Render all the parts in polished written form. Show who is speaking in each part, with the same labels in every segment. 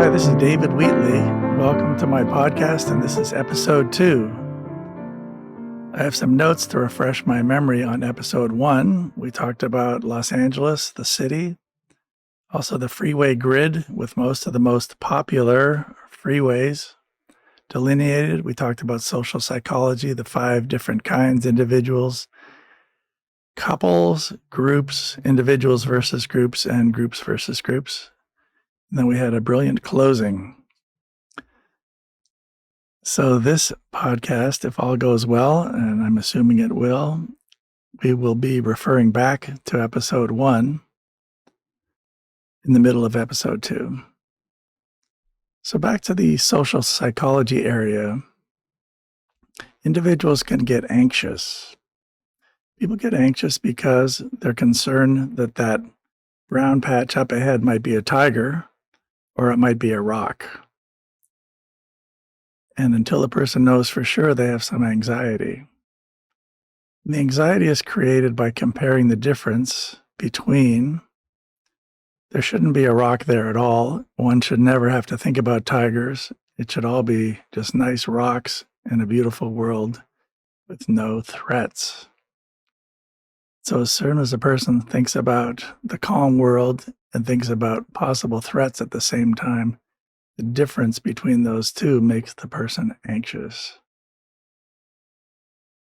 Speaker 1: Hi, this is David Wheatley. Welcome to my podcast, and this is episode 2. I have some notes to refresh my memory on episode 1. We talked about Los Angeles, the city, also the freeway grid with most of the most popular freeways delineated. We talked about social psychology, the 5 different kinds: individuals, couples, groups, individuals versus groups, and groups versus groups. And then we had a brilliant closing. So this podcast, if all goes well, and I'm assuming it will, we will be referring back to episode 1 in the middle of episode 2. So back to the social psychology area. Individuals can get anxious. People get anxious because they're concerned that that brown patch up ahead might be a tiger or it might be a rock. And until the person knows for sure, they have some anxiety. And the anxiety is created by comparing the difference between there shouldn't be a rock there at all. One should never have to think about tigers. It should all be just nice rocks in a beautiful world with no threats. So as soon as a person thinks about the calm world and thinks about possible threats at the same time, the difference between those two makes the person anxious.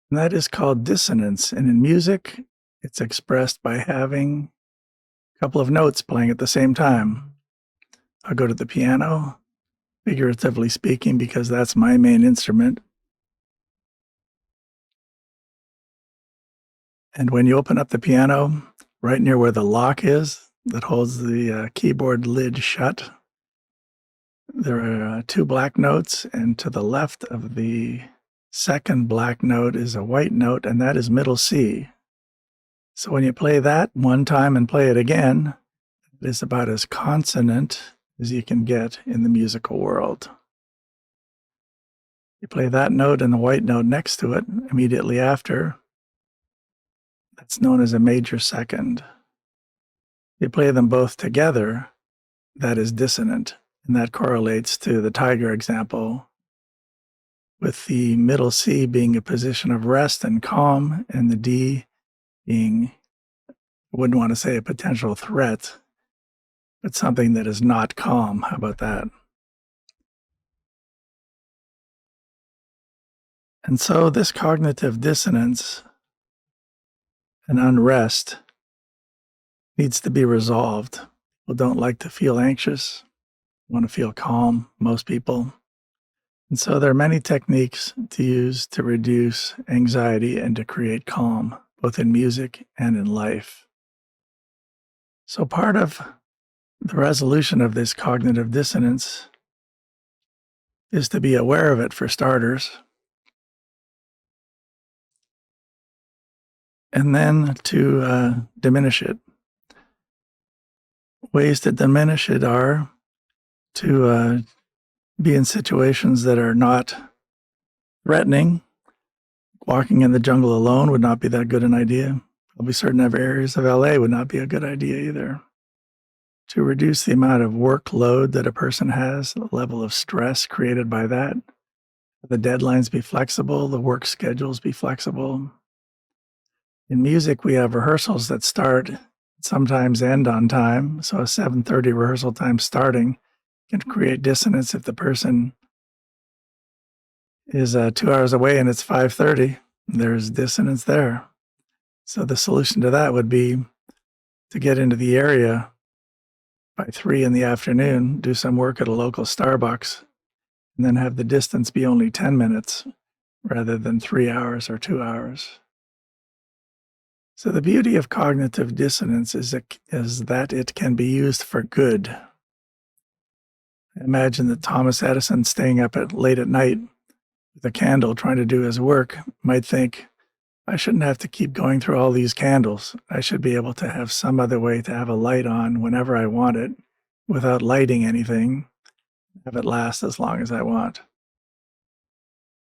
Speaker 1: And that is called dissonance. And in music, it's expressed by having a couple of notes playing at the same time. I'll go to the piano, figuratively speaking, because that's my main instrument. And when you open up the piano, right near where the lock is that holds the keyboard lid shut, there are 2 black notes, and to the left of the second black note is a white note, and that is middle C. So when you play that one time and play it again, it is about as consonant as you can get in the musical world. You play that note and the white note next to it immediately after. That's known as a major second. You play them both together, that is dissonant, and that correlates to the tiger example, with the middle C being a position of rest and calm, and the D being, I wouldn't want to say a potential threat, but something that is not calm. How about that? And so this cognitive dissonance and unrest needs to be resolved. People don't like to feel anxious, want to feel calm, most people. And so there are many techniques to use to reduce anxiety and to create calm, both in music and in life. So part of the resolution of this cognitive dissonance is to be aware of it, for starters, and then to diminish it. Ways to diminish it are to be in situations that are not threatening. Walking in the jungle alone would not be that good an idea. Probably certain areas of LA would not be a good idea either. To reduce the amount of workload that a person has, the level of stress created by that. The deadlines be flexible, the work schedules be flexible. In music, we have rehearsals that start, sometimes end on time. So a 7:30 rehearsal time starting can create dissonance if the person is 2 hours away and it's 5:30. There's dissonance there. So the solution to that would be to get into the area by 3 in the afternoon, do some work at a local Starbucks, and then have the distance be only 10 minutes rather than 3 hours or 2 hours. So the beauty of cognitive dissonance is that it can be used for good. Imagine that Thomas Edison, staying up late at night with a candle trying to do his work, might think, I shouldn't have to keep going through all these candles. I should be able to have some other way to have a light on whenever I want it without lighting anything, have it last as long as I want.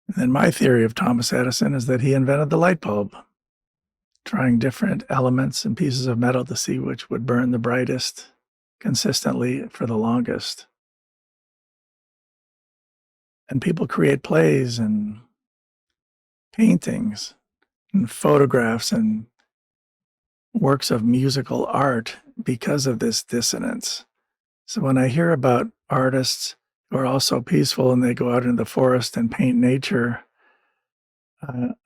Speaker 1: And then my theory of Thomas Edison is that he invented the light bulb, trying different elements and pieces of metal to see which would burn the brightest consistently for the longest. And people create plays and paintings and photographs and works of musical art because of this dissonance. So when I hear about artists who are also peaceful and they go out into the forest and paint nature,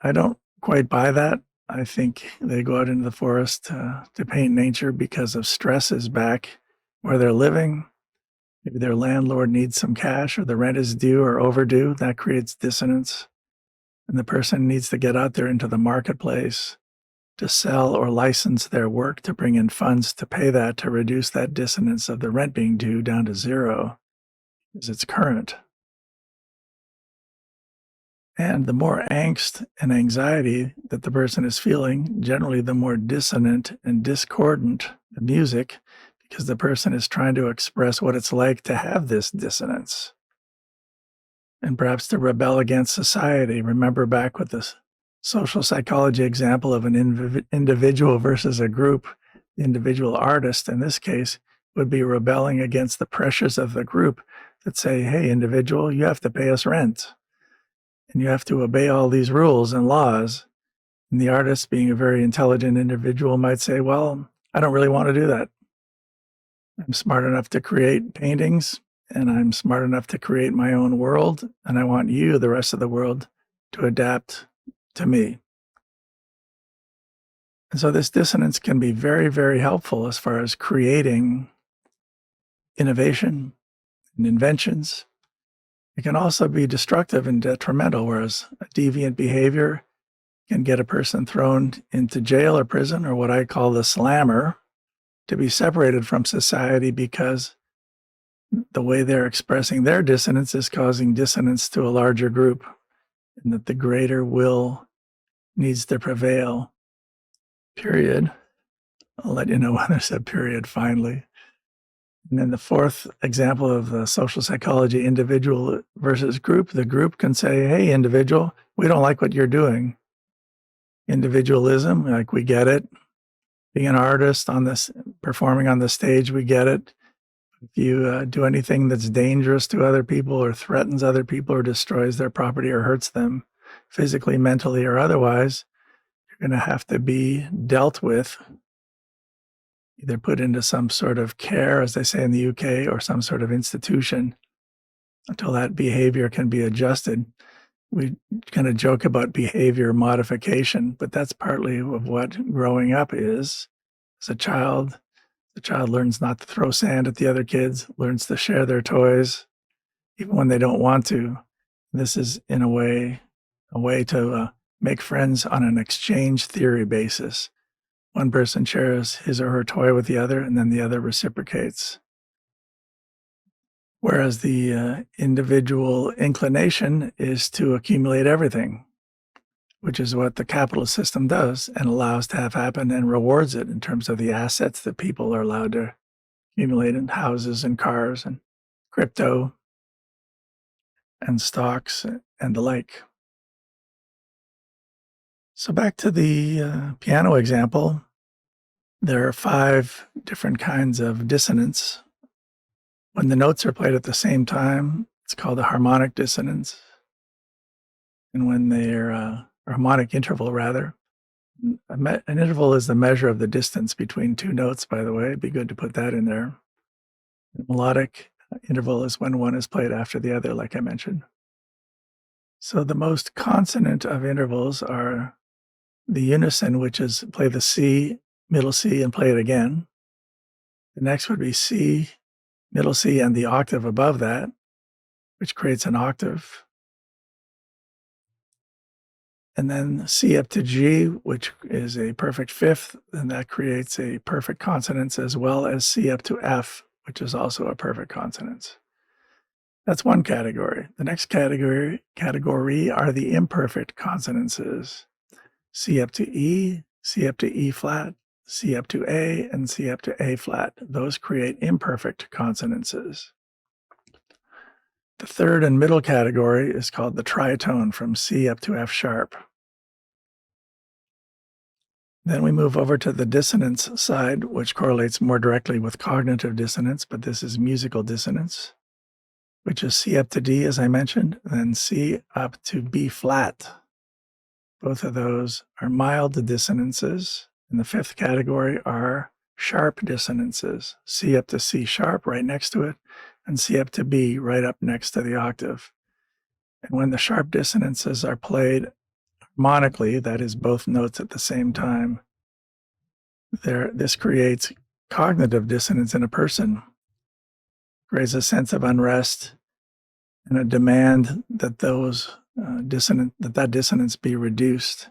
Speaker 1: I don't quite buy that. I think they go out into the forest to paint nature because of stresses back where they're living. Maybe their landlord needs some cash or the rent is due or overdue. That creates dissonance. And the person needs to get out there into the marketplace to sell or license their work to bring in funds to pay that, to reduce that dissonance of the rent being due down to zero because it's current. And the more angst and anxiety that the person is feeling, generally the more dissonant and discordant the music, because the person is trying to express what it's like to have this dissonance and perhaps to rebel against society. Remember back with this social psychology example of an individual versus a group. The individual artist, in this case, would be rebelling against the pressures of the group that say, hey, individual, you have to pay us rent. And you have to obey all these rules and laws. And the artist, being a very intelligent individual, might say, well, I don't really want to do that. I'm smart enough to create paintings, and I'm smart enough to create my own world, and I want you, the rest of the world, to adapt to me. And so this dissonance can be very, very helpful as far as creating innovation and inventions. It can also be destructive and detrimental, whereas a deviant behavior can get a person thrown into jail or prison, or what I call the slammer, to be separated from society because the way they're expressing their dissonance is causing dissonance to a larger group, and that the greater will needs to prevail, period. I'll let you know when there's a period finally. And then the fourth example of the social psychology, individual versus group, the group can say, hey, individual, we don't like what you're doing. Individualism, like, we get it. Being an artist on this, performing on the stage, we get it. If you do anything that's dangerous to other people or threatens other people or destroys their property or hurts them physically, mentally, or otherwise, you're going to have to be dealt with, either put into some sort of care, as they say in the UK, or some sort of institution until that behavior can be adjusted. We kind of joke about behavior modification, but that's partly of what growing up is. As a child, the child learns not to throw sand at the other kids, learns to share their toys, even when they don't want to. This is, in a way to make friends on an exchange theory basis. One person shares his or her toy with the other, and then the other reciprocates. Whereas the individual inclination is to accumulate everything, which is what the capitalist system does and allows to have happen and rewards it in terms of the assets that people are allowed to accumulate in houses and cars and crypto and stocks and the like. So back to the piano example, there are 5 different kinds of dissonance. When the notes are played at the same time, it's called a harmonic dissonance. And when they're harmonic interval, rather, an interval is the measure of the distance between 2 notes, by the way. It'd be good to put that in there. The melodic interval is when one is played after the other, like I mentioned. So the most consonant of intervals are the unison, which is play the C, middle C, and play it again. The next would be C, middle C, and the octave above that, which creates an octave. And then C up to G, which is a perfect fifth, and that creates a perfect consonance, as well as C up to F, which is also a perfect consonance. That's one category. The next category are the imperfect consonances. C up to E, C up to E flat, C up to A, and C up to A flat. Those create imperfect consonances. The third and middle category is called the tritone, from C up to F sharp. Then we move over to the dissonance side, which correlates more directly with cognitive dissonance, but this is musical dissonance. which is C up to D, as I mentioned, and then C up to B flat. Both of those are mild dissonances. And the fifth category are sharp dissonances, C up to C sharp right next to it, and C up to B right up next to the octave. And when the sharp dissonances are played harmonically, that is both notes at the same time, this creates cognitive dissonance in a person, creates a sense of unrest and a demand that that dissonance be reduced.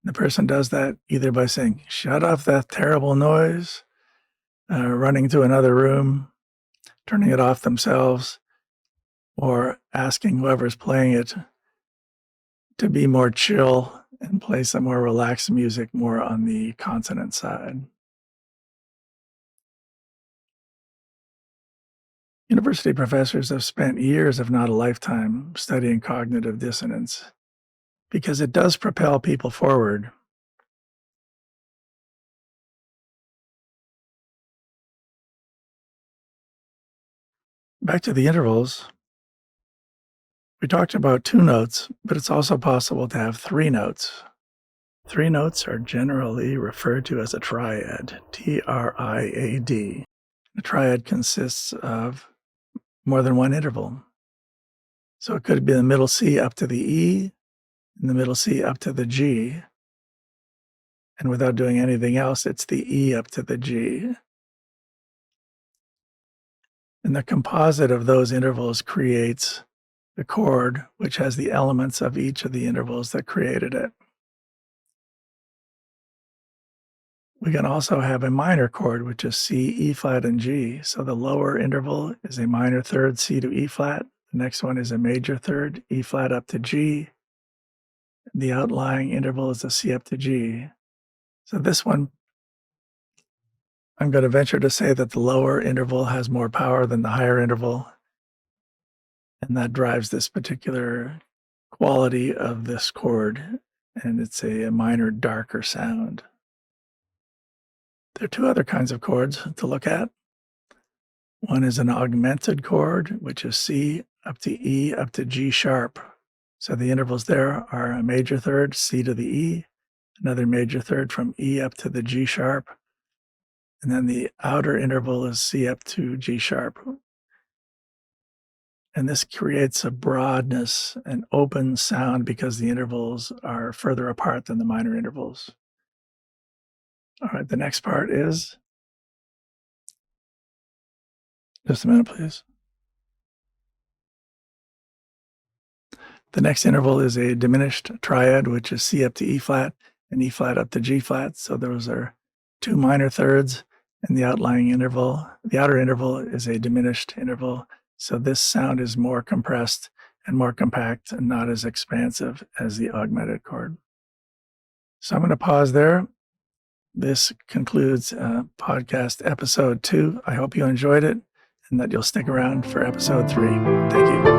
Speaker 1: The person does that either by saying, "Shut off that terrible noise," running to another room, turning it off themselves, or asking whoever's playing it to be more chill and play some more relaxed music, more on the consonant side. University professors have spent years, if not a lifetime, studying cognitive dissonance because it does propel people forward. Back to the intervals, we talked about 2 notes, but it's also possible to have 3 notes. 3 notes are generally referred to as a triad, T-R-I-A-D. A triad consists of more than one interval. So it could be the middle C up to the E, and the middle C up to the G. And without doing anything else, it's the E up to the G. And the composite of those intervals creates the chord, which has the elements of each of the intervals that created it. We can also have a minor chord, which is C, E flat, and G. So the lower interval is a minor third, C to E flat. The next one is a major third, E flat up to G. The outlying interval is a C up to G. So this one, I'm going to venture to say that the lower interval has more power than the higher interval. And that drives this particular quality of this chord. And it's a minor, darker sound. There are 2 other kinds of chords to look at. One is an augmented chord, which is C up to E up to G sharp. So the intervals there are a major third, C to the E, another major third from E up to the G sharp, and then the outer interval is C up to G sharp. And this creates a broadness, an open sound, because the intervals are further apart than the minor intervals. All right, the next part is, just a minute, please. The next interval is a diminished triad, which is C up to E flat and E flat up to G flat. So those are 2 minor thirds, and the outlying interval, the outer interval, is a diminished interval. So this sound is more compressed and more compact and not as expansive as the augmented chord. So I'm going to pause there. This concludes podcast episode 2. I hope you enjoyed it and that you'll stick around for episode 3. Thank you.